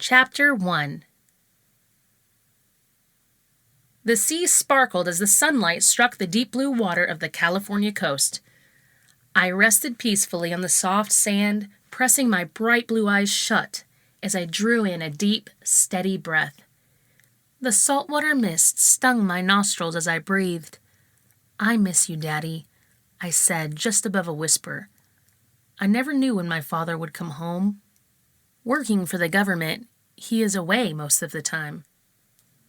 Chapter 1. The sea sparkled as the sunlight struck the deep blue water of the California coast. I rested peacefully on the soft sand, pressing my bright blue eyes shut as I drew in a deep, steady breath. The saltwater mist stung my nostrils as I breathed. "I miss you, Daddy," I said just above a whisper. I never knew when my father would come home. Working for the government, he is away most of the time.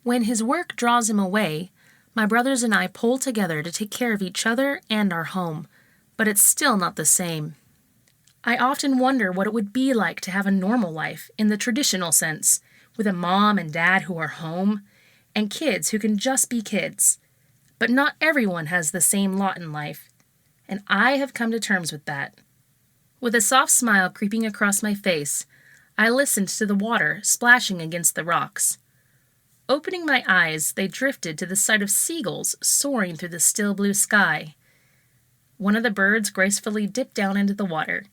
When his work draws him away, my brothers and I pull together to take care of each other and our home, but it's still not the same. I often wonder what it would be like to have a normal life in the traditional sense, with a mom and dad who are home, and kids who can just be kids. But not everyone has the same lot in life, and I have come to terms with that. With a soft smile creeping across my face, I listened to the water splashing against the rocks. Opening my eyes, they drifted to the sight of seagulls soaring through the still blue sky. One of the birds gracefully dipped down into the water.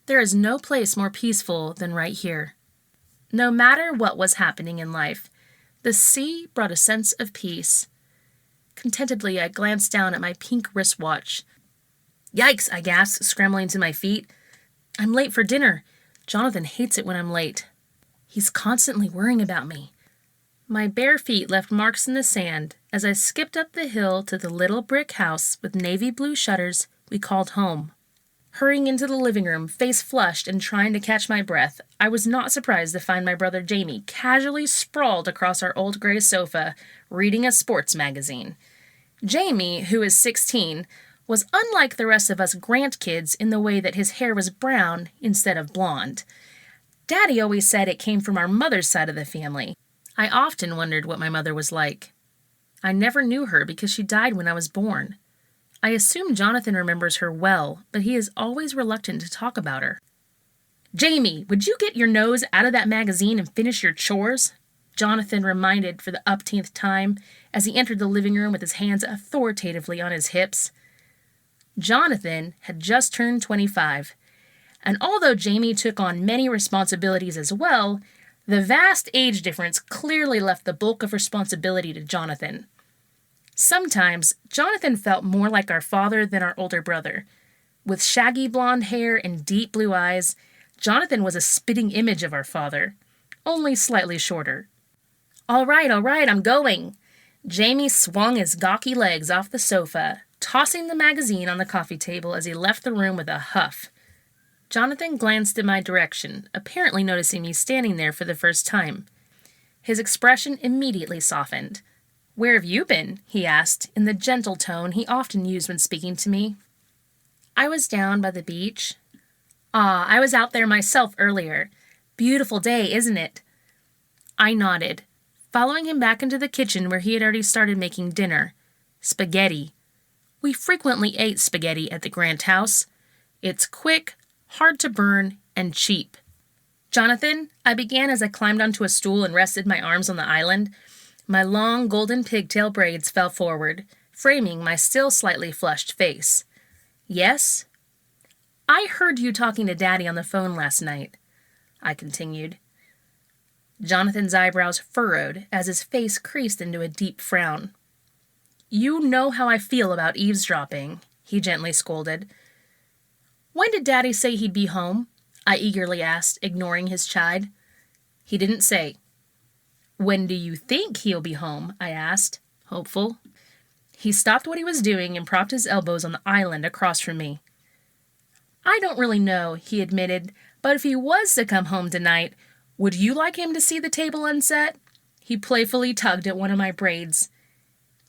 There is no place more peaceful than right here. No matter what was happening in life, the sea brought a sense of peace. Contentedly, I glanced down at my pink wristwatch. "Yikes," I gasped, scrambling to my feet. "I'm late for dinner. Jonathan hates it when I'm late. He's constantly worrying about me." My bare feet left marks in the sand as I skipped up the hill to the little brick house with navy blue shutters we called home. Hurrying into the living room, face flushed and trying to catch my breath, I was not surprised to find my brother Jamie casually sprawled across our old gray sofa, reading a sports magazine. Jamie, who is 16, was unlike the rest of us Grant kids in the way that his hair was brown instead of blonde. Daddy always said it came from our mother's side of the family. I often wondered what my mother was like. I never knew her because she died when I was born. I assume Jonathan remembers her well, but he is always reluctant to talk about her. "Jamie, would you get your nose out of that magazine and finish your chores?" Jonathan reminded for the upteenth time as he entered the living room with his hands authoritatively on his hips. Jonathan had just turned 25, and although Jamie took on many responsibilities as well, the vast age difference clearly left the bulk of responsibility to Jonathan. Sometimes, Jonathan felt more like our father than our older brother. With shaggy blonde hair and deep blue eyes, Jonathan was a spitting image of our father, only slightly shorter. All right, I'm going." Jamie swung his gawky legs off the sofa, tossing the magazine on the coffee table as he left the room with a huff. Jonathan glanced in my direction, apparently noticing me standing there for the first time. His expression immediately softened. "Where have you been?" he asked, in the gentle tone he often used when speaking to me. "I was down by the beach." I was out there myself earlier. Beautiful day, isn't it?" I nodded, following him back into the kitchen where he had already started making dinner. Spaghetti. We frequently ate spaghetti at the Grant house. It's quick, hard to burn, and cheap. "Jonathan," I began as I climbed onto a stool and rested my arms on the island. My long golden pigtail braids fell forward, framing my still slightly flushed face. "Yes?" "I heard you talking to Daddy on the phone last night," I continued. Jonathan's eyebrows furrowed as his face creased into a deep frown. "You know how I feel about eavesdropping," he gently scolded. "When did Daddy say he'd be home?" I eagerly asked, ignoring his chide. "He didn't say." "When do you think he'll be home?" I asked, hopeful. He stopped what he was doing and propped his elbows on the island across from me. "I don't really know," he admitted, "but if he was to come home tonight, would you like him to see the table unset?" He playfully tugged at one of my braids.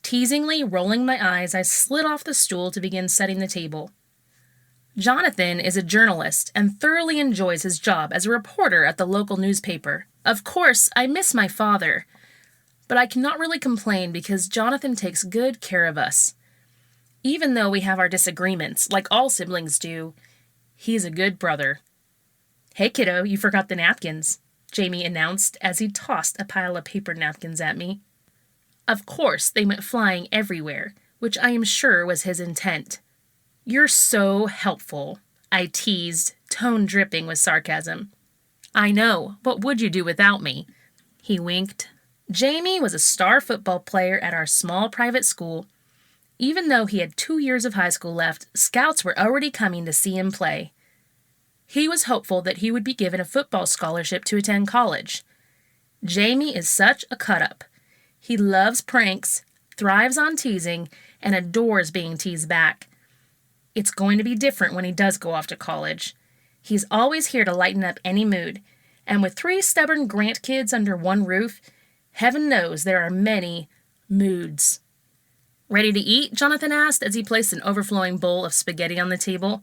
Teasingly rolling my eyes, I slid off the stool to begin setting the table. Jonathan is a journalist and thoroughly enjoys his job as a reporter at the local newspaper. Of course, I miss my father, but I cannot really complain because Jonathan takes good care of us. Even though we have our disagreements, like all siblings do, he's a good brother. "Hey, kiddo, you forgot the napkins," Jamie announced as he tossed a pile of paper napkins at me. Of course, they went flying everywhere, which I am sure was his intent. "You're so helpful," I teased, tone dripping with sarcasm. I know. What would you do without me? He winked. Jamie was a star football player at our small private school. Even though he had 2 years of high school left, scouts were already coming to see him play. He was hopeful that he would be given a football scholarship to attend college. Jamie is such a cut-up. He loves pranks, thrives on teasing, and adores being teased back. It's going to be different when he does go off to college. He's always here to lighten up any mood, and with 3 stubborn Grant kids under one roof, heaven knows there are many moods. Ready to eat? Jonathan asked as he placed an overflowing bowl of spaghetti on the table.